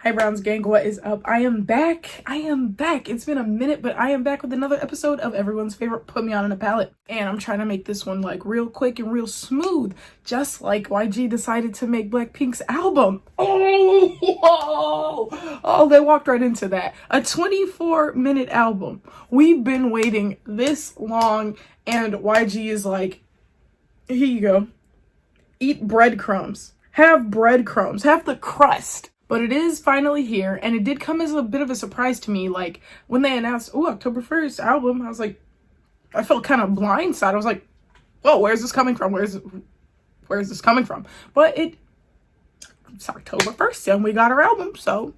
Hi Browns gang, what is up? I am back. It's been a minute, but I am back with another episode of everyone's favorite Put Me On in a Palette. And I'm trying to make this one like real quick and real smooth, just like YG decided to make BLACKPINK'S album. Oh, they walked right into that. A 24-minute album. We've been waiting this long, and YG is like, here you go. Eat breadcrumbs. Have breadcrumbs. Have the crust. But it is finally here, and it did come as a bit of a surprise to me. Like, when they announced, oh, October 1st album, I was like, I felt kind of blindsided. I was like, whoa, where's this coming from? Where's this coming from? But it's October 1st, and we got our album, so,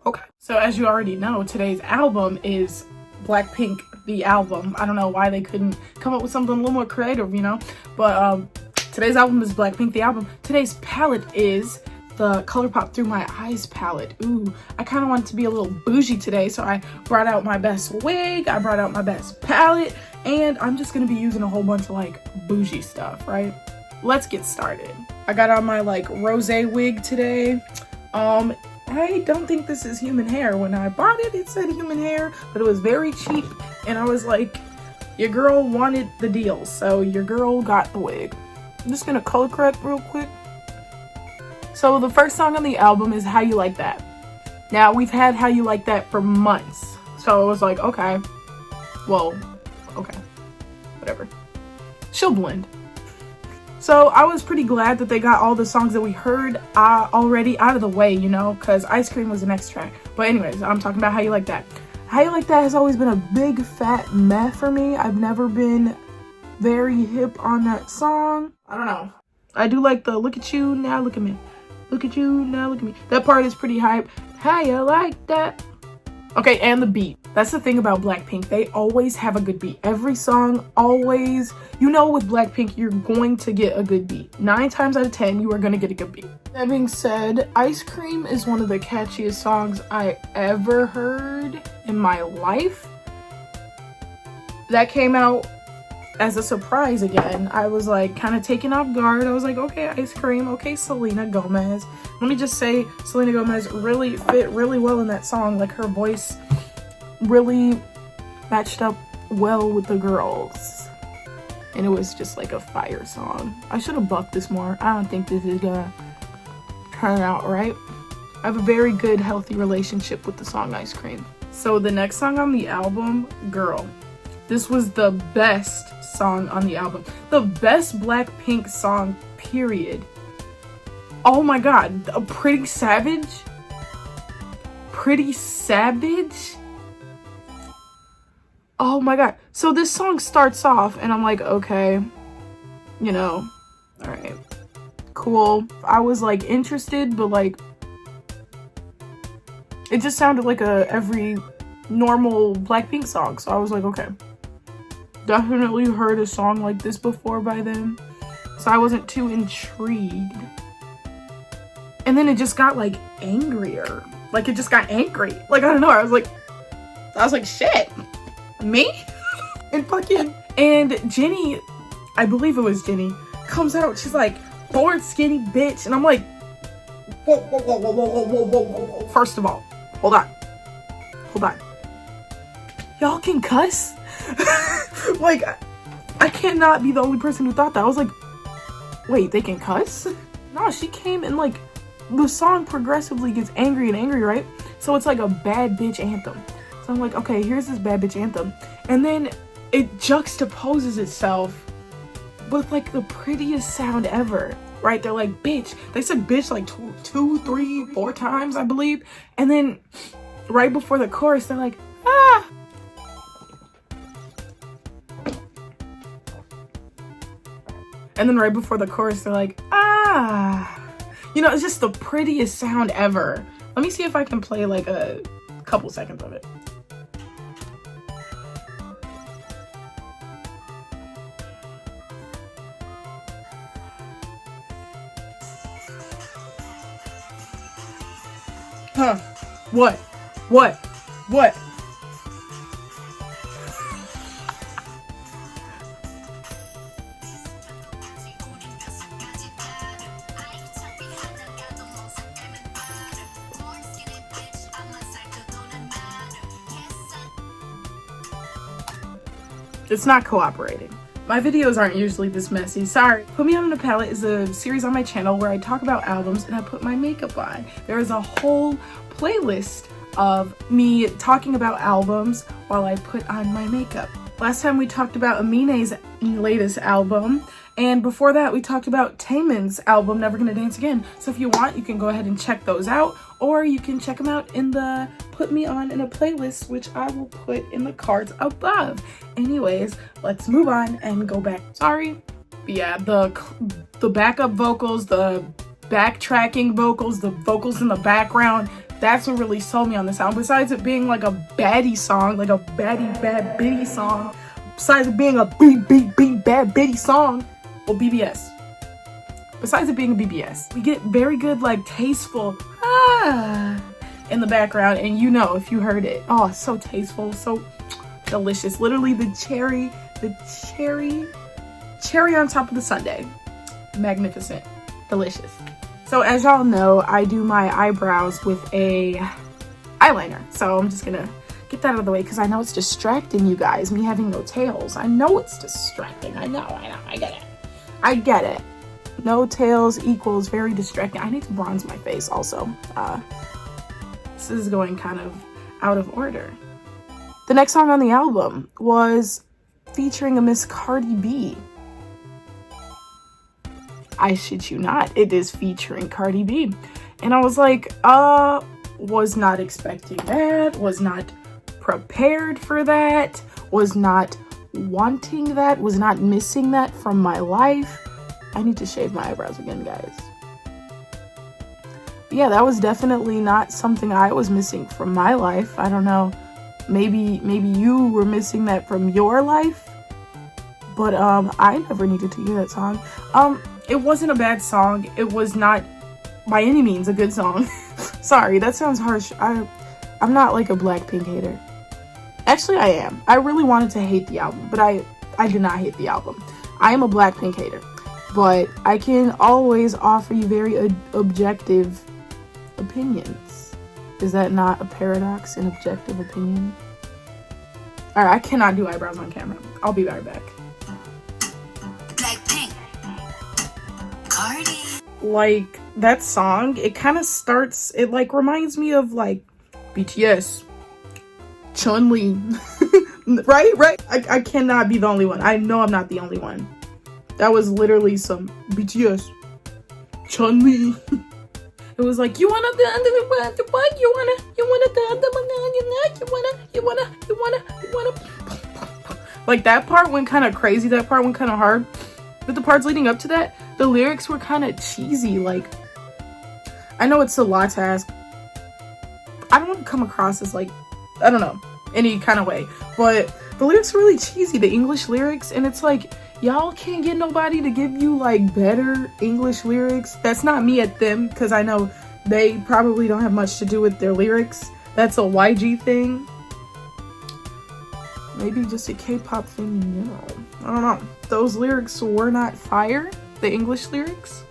okay. So, as you already know, today's album is BLACKPINK, the album. I don't know why they couldn't come up with something a little more creative, you know? But, today's album is BLACKPINK, the album. Today's palette is the ColourPop Through My Eyes palette. Ooh, I kind of wanted to be a little bougie today, so I brought out my best wig, I brought out my best palette, and I'm just gonna be using a whole bunch of like bougie stuff, right? Let's get started. I got on my like rosé wig today. I don't think this is human hair. When I bought it, it said human hair, but it was very cheap, and I was like, your girl wanted the deal, so your girl got the wig. I'm just gonna color correct real quick. So the first song on the album is How You Like That. Now, we've had How You Like That for months. So it was like, okay, well, okay, whatever. She'll blend. So I was pretty glad that they got all the songs that we heard already out of the way, you know, because Ice Cream was the next track. But anyways, I'm talking about How You Like That. How You Like That has always been a big fat meh for me. I've never been very hip on that song. I don't know. I do like the look at you, now look at me. Look at you, now look at me. That part is pretty hype. How you like that? Okay, and the beat. That's the thing about BLACKPINK. They always have a good beat. Every song, always. You know with BLACKPINK, you're going to get a good beat. 9 times out of 10, you are going to get a good beat. That being said, Ice Cream is one of the catchiest songs I ever heard in my life. That came out as a surprise again. I was like kind of taken off guard. I was like, okay, Ice Cream, okay, Selena Gomez. Let me just say, Selena Gomez really fit really well in that song. Like, her voice really matched up well with the girls, and it was just like a fire song. I should have buffed this more. I don't think this is gonna turn out right. I have a very good, healthy relationship with the song Ice Cream. So the next song on the album, Girl. This was the best song on the album. The best BLACKPINK song, period. Oh my god. Pretty Savage? Pretty Savage? Oh my god. So this song starts off and I'm like, okay, you know, alright, cool. I was like interested, but like, it just sounded like every normal BLACKPINK song. So I was like, okay. Definitely heard a song like this before by them, so I wasn't too intrigued. And then it just got like angrier. Like, it just got angry. Like, I don't know, I was like shit, me? and Jenny, I believe it was Jenny, comes out, she's like, bored skinny bitch, and I'm like, whoa. First of all, hold on, y'all can cuss? Like, I cannot be the only person who thought that. I was like, wait, they can cuss? No, she came and like, the song progressively gets angry and angry, right? So it's like a bad bitch anthem. So I'm like, okay, here's this bad bitch anthem. And then it juxtaposes itself with like the prettiest sound ever, right? They're like, bitch. They said bitch like two, 3, 4 times, I believe. And then right before the chorus, they're like, ah. And then right before the chorus, they're like, ah. You know, it's just the prettiest sound ever. Let me see if I can play like a couple seconds of it. Huh. What? It's not cooperating. My videos aren't usually this messy, sorry. Put Me On a Palette is a series on my channel where I talk about albums and I put my makeup on. There is a whole playlist of me talking about albums while I put on my makeup. Last time we talked about Aminé's latest album, and before that we talked about Taemin's album, Never Gonna Dance Again. So if you want, you can go ahead and check those out, or you can check them out in the Put Me On in a playlist, which I will put in the cards above. Anyways, let's move on and go back. Sorry. But yeah, the backup vocals, the backtracking vocals, the vocals in the background, that's what really sold me on this album. Besides it being like a baddie song, like a baddie bad bitty song, besides it being a beat bad bitty song, well, BBS. Besides it being a BBS, we get very good, like, tasteful in the background, and you know if you heard it. Oh, so tasteful, so delicious. Literally the cherry on top of the sundae. Magnificent, delicious. So as y'all know, I do my eyebrows with a eyeliner. So I'm just gonna get that out of the way because I know it's distracting you guys, me having no tails. I know it's distracting. I know, I get it. No tails equals very distracting. I need to bronze my face also. This is going kind of out of order. The next song on the album was featuring a Miss Cardi B. I shit you not, it is featuring Cardi B. And I was like, was not expecting that, was not prepared for that, was not wanting that, was not missing that from my life. I need to shave my eyebrows again, guys. But yeah, that was definitely not something I was missing from my life. I don't know, maybe you were missing that from your life, but I never needed to hear that song. It wasn't a bad song. It was not by any means a good song. Sorry, that sounds harsh. I'm not like a Blackpink hater. Actually, I am. I really wanted to hate the album, but I did not hate the album. I am a Blackpink hater, but I can always offer you very objective opinions. Is that not a paradox, an objective opinion? Alright, I cannot do eyebrows on camera. I'll be right back. Like, that song, it kind of starts, it like reminds me of like BTS, Chun-Li. right? I cannot be the only one. I know I'm not the only one. That was literally some BTS, Chun-Li. It was like, you wanna like, that part went kind of crazy, that part went kind of hard, but the parts leading up to that, the lyrics were kind of cheesy. Like, I know it's a lot to ask. I don't want to come across as like, I don't know, any kind of way, but the lyrics are really cheesy, the English lyrics, and it's like, y'all can't get nobody to give you like better English lyrics. That's not me at them, because I know they probably don't have much to do with their lyrics. That's a YG thing. Maybe just a K-pop thing in general. I don't know. Those lyrics were not fire. The English lyrics.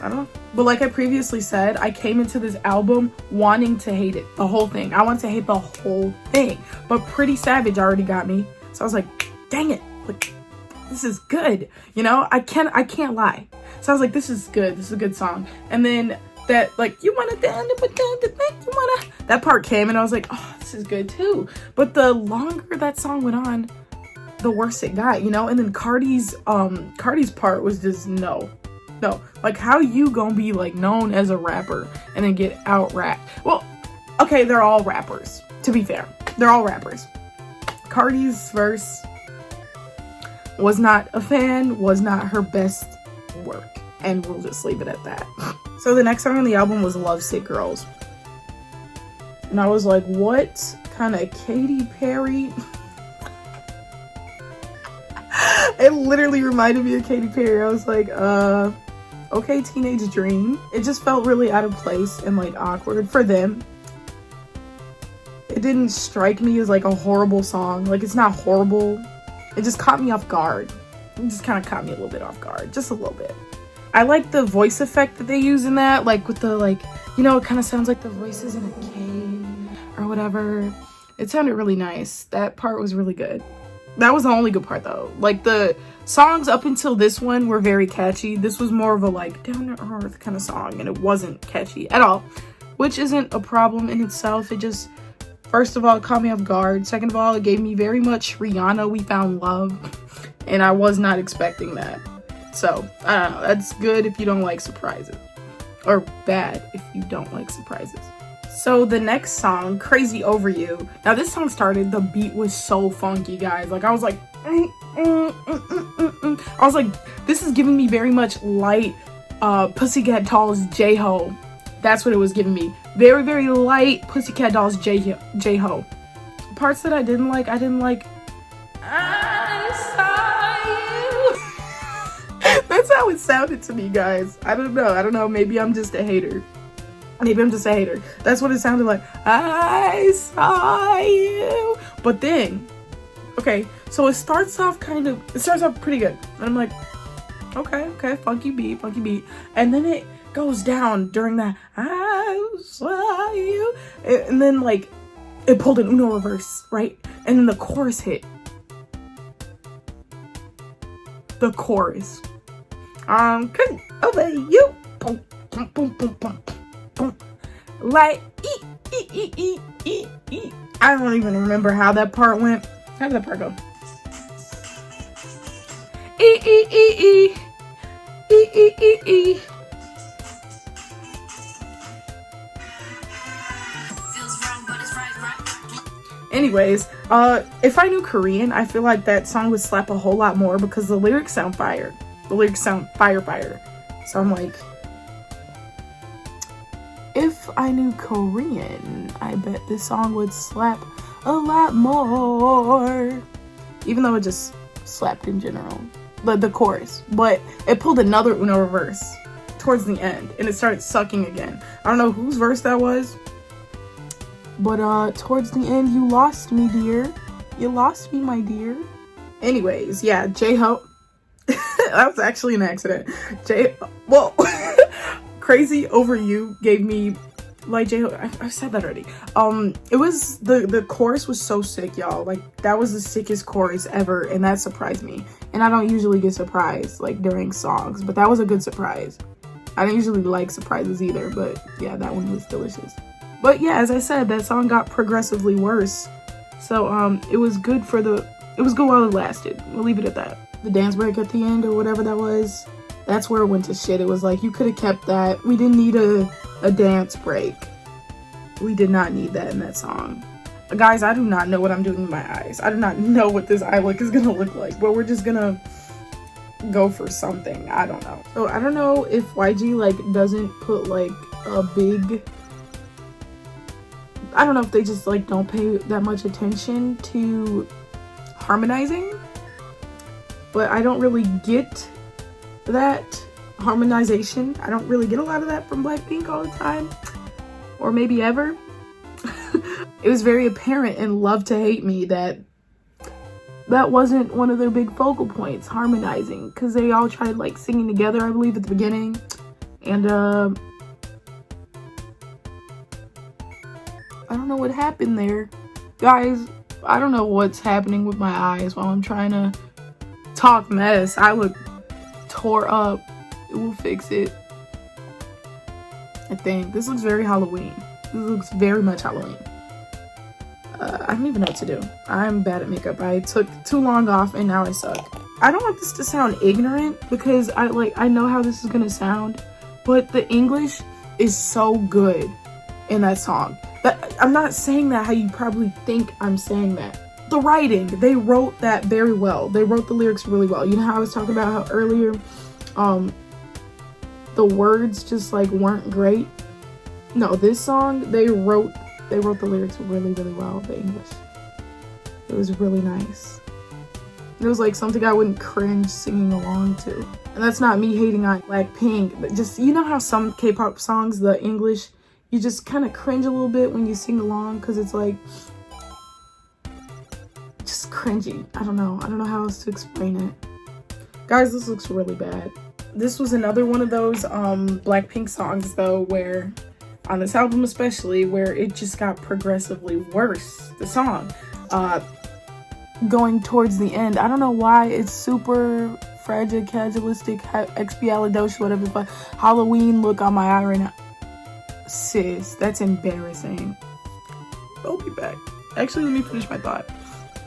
I don't know. But like I previously said, I came into this album wanting to hate it. The whole thing. I wanted to hate the whole thing. But Pretty Savage already got me. So I was like, dang it. Like, this is good. You know, I can't lie. So I was like, this is good. This is a good song. And then that, like, that part came and I was like, oh, this is good too. But the longer that song went on, the worse it got, you know? And then Cardi's part was just no. Like, how you gonna be like known as a rapper and then get out rapped? Well, okay, they're all rappers, to be fair. They're all rappers. Cardi's verse was not a fan, was not her best work, and we'll just leave it at that. So the next song on the album was Lovesick Girls. And I was like, what kind of Katy Perry? It literally reminded me of Katy Perry. I was like, okay, Teenage Dream. It just felt really out of place and like awkward for them. It didn't strike me as like a horrible song. Like, it's not horrible. It just caught me off guard. It just kind of caught me a little bit off guard. Just a little bit. I like the voice effect that they use in that. Like with the, like, you know, it kind of sounds like the voices in a cave or whatever. It sounded really nice. That part was really good. That was the only good part though. Like the songs up until this one were very catchy. This was more of a like down to earth kind of song, and it wasn't catchy at all, which isn't a problem in itself. It just, first of all, it caught me off guard. Second of all, it gave me very much Rihanna, We Found Love, and I was not expecting that. So I don't know, that's good if you don't like surprises, or bad if you don't like surprises. So the next song, Crazy Over You. Now this song started, the beat was so funky, guys. Like I was like, I was like, this is giving me very much light Pussycat Dolls J-Ho. That's what it was giving me. Very, very light Pussycat Dolls J-Ho. Parts that I didn't like, I saw you. That's how it sounded to me, guys. I don't know. Maybe I'm just a hater. That's what it sounded like. I saw you. But then, okay, so it starts off pretty good. And I'm like, okay, funky beat. And then it goes down during that, I saw you. And then like, it pulled an Uno reverse, right? And then the chorus hit. The chorus. Cause over you. Boom, boom, boom, boom, boom. Like I don't even remember how that part went. How did that part go? Anyways, if I knew Korean, I feel like that song would slap a whole lot more because the lyrics sound fire. The lyrics sound fire. So I'm like, if I knew Korean, I bet this song would slap a lot more. Even though it just slapped in general. The chorus. But it pulled another Uno reverse towards the end. And it started sucking again. I don't know whose verse that was. But towards the end, you lost me, dear. You lost me, my dear. Anyways, yeah, J-Ho. That was actually an accident. Crazy Over You gave me like J-Ho. I've said that already. It was the chorus was so sick, y'all. Like that was the sickest chorus ever, and that surprised me. And I don't usually get surprised like during songs, but that was a good surprise. I don't usually like surprises either, but yeah, that one was delicious. But yeah, as I said, that song got progressively worse. So it was good while it lasted. We'll leave it at that. The dance break at the end or whatever that was. That's where it went to shit. It was like, you could have kept that. We didn't need a dance break. We did not need that in that song. Guys, I do not know what I'm doing with my eyes. I do not know what this eye look is gonna look like. But we're just gonna go for something. I don't know. So I don't know if YG like doesn't put like a big... I don't know if they just like don't pay that much attention to harmonizing. But I don't really get that harmonization. I don't really get a lot of that from Blackpink all the time, or maybe ever. It was very apparent in Love to Hate Me that wasn't one of their big focal points, harmonizing, because they all tried like singing together, I believe, at the beginning. And I don't know what happened there, guys. I don't know what's happening with my eyes while I'm trying to talk mess. I look tore up. It will fix it, I think. This looks very Halloween. This looks very much Halloween. I don't even know what to do. I'm bad at makeup. I took too long off and now I suck. I don't want this to sound ignorant because I know how this is gonna sound, but the English is so good in that song. I'm not saying that how you probably think I'm saying that. The writing, they wrote that very well. They wrote the lyrics really well. You know how I was talking about how earlier the words just like weren't great? No, this song, they wrote the lyrics really, really well, the English. It was really nice. It was like something I wouldn't cringe singing along to. And that's not me hating on Blackpink, but just, you know how some K-pop songs, the English, you just kind of cringe a little bit when you sing along because it's like just cringy. I don't know how else to explain it. Guys, this looks really bad. This was another one of those Blackpink songs though, where on this album especially, where it just got progressively worse, the song. going towards the end. I don't know why it's super fragilistic, expialidocious, whatever, but Halloween look on my eye right now. Sis, that's embarrassing. I'll be back. Actually, let me finish my thought.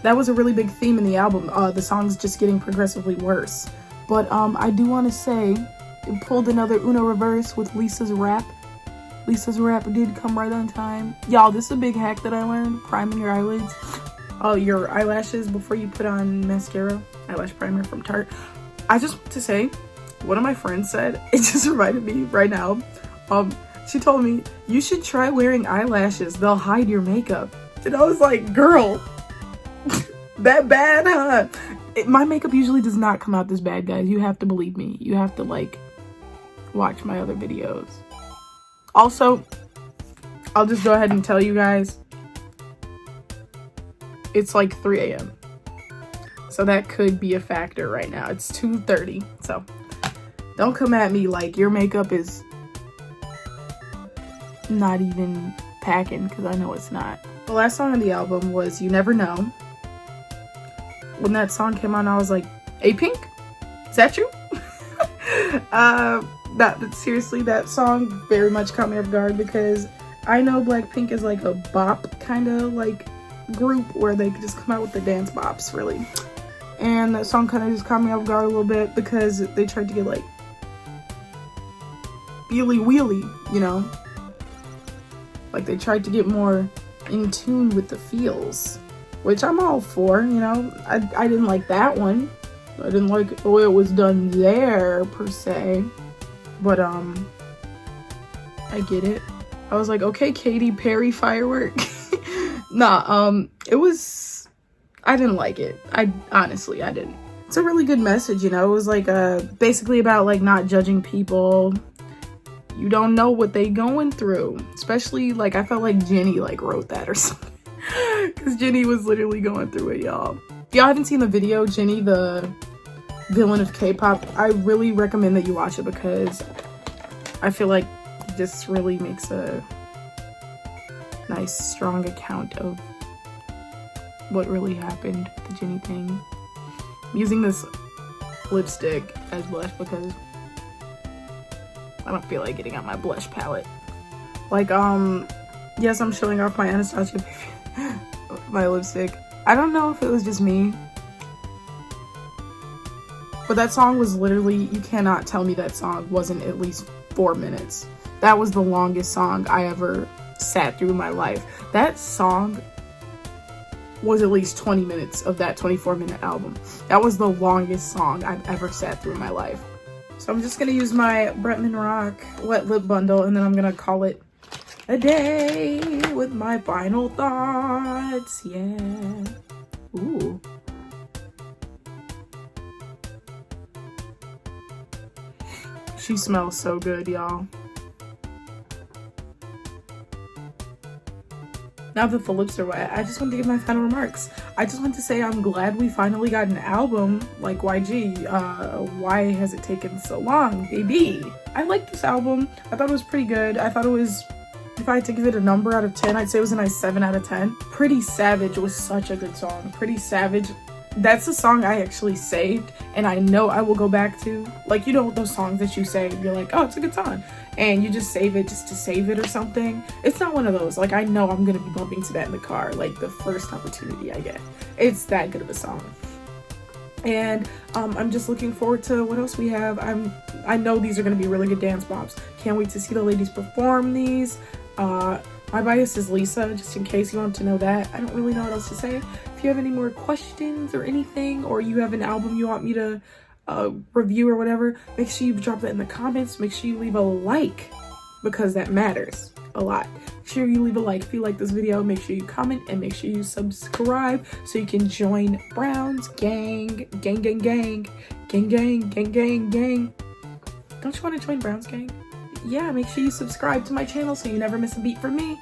That was a really big theme in the album. The song's just getting progressively worse. But I do want to say, it pulled another Uno reverse with Lisa's rap. Lisa's rap did come right on time. Y'all, this is a big hack that I learned. Priming your eyelids. Your eyelashes before you put on mascara. Eyelash primer from Tarte. I just want to say, one of my friends said, it just reminded me right now. She told me, you should try wearing eyelashes. They'll hide your makeup. And I was like, girl, that bad, huh? My makeup usually does not come out this bad, guys. You have to believe me. You have to, like, watch my other videos. Also, I'll just go ahead and tell you guys, it's like 3 a.m. So that could be a factor right now. It's 2:30. So don't come at me like your makeup is not even packing, because I know it's not. The last song on the album was You Never Know. When that song came on, I was like, hey, Pink? Is that you? Seriously, that song very much caught me off guard, because I know Blackpink is like a bop kind of like group where they just come out with the dance bops, really. And that song kind of just caught me off guard a little bit, because they tried to get like wheelie wheelie, you know? Like they tried to get more in tune with the feels, which I'm all for, you know. I didn't like that one. I didn't like the way it was done there per se, but I get it. I was like, okay, Katy Perry firework. Nah, I didn't like it. Honestly, I didn't. It's a really good message, you know. It was like basically about like not judging people. You don't know what they going through. Especially, like, I felt like Jennie, like, wrote that or something. Because Jennie was literally going through it, y'all. If y'all haven't seen the video, Jennie, the villain of K-pop, I really recommend that you watch it, because I feel like this really makes a nice, strong account of what really happened with the Jennie thing. I'm using this lipstick as blush because I don't feel like getting out my blush palette. Like, yes, I'm showing off my Anastasia my lipstick. I don't know if it was just me, but that song was literally, you cannot tell me that song wasn't at least 4 minutes. That was the longest song I ever sat through in my life. That song was at least 20 minutes of that 24-minute album. That was the longest song I've ever sat through in my life. So I'm just gonna use my Bretman Rock wet lip bundle, and then I'm gonna call it a day with my final thoughts. Yeah. Ooh. She smells so good, y'all. Now that the lips are wet, I just want to give my final remarks. I just want to say I'm glad we finally got an album like YG. Why has it taken so long, baby? I like this album. I thought it was pretty good. I thought it was, if I had to give it a number out of 10, I'd say it was a nice 7 out of 10. Pretty Savage was such a good song. Pretty Savage, that's a song I actually saved, and I know I will go back to. Like, you know those songs that you save, you're like, oh, it's a good song, and you just save it just to save it or something. It's not one of those. Like, I know I'm gonna be bumping to that in the car, like, the first opportunity I get. It's that good of a song. And I'm just looking forward to what else we have. I know these are gonna be really good dance bops. Can't wait to see the ladies perform these. My bias is Lisa, just in case you want to know that. I don't really know what else to say. If you have any more questions or anything, or you have an album you want me to review or whatever, make sure you drop that in the comments. Make sure you leave a like, because that matters a lot. Make sure you leave a like if you like this video. Make sure you comment, and make sure you subscribe so you can join Brown's gang. Gang, gang, gang. Gang, gang, gang, gang, gang. Don't you want to join Brown's gang? Yeah, make sure you subscribe to my channel so you never miss a beat from me.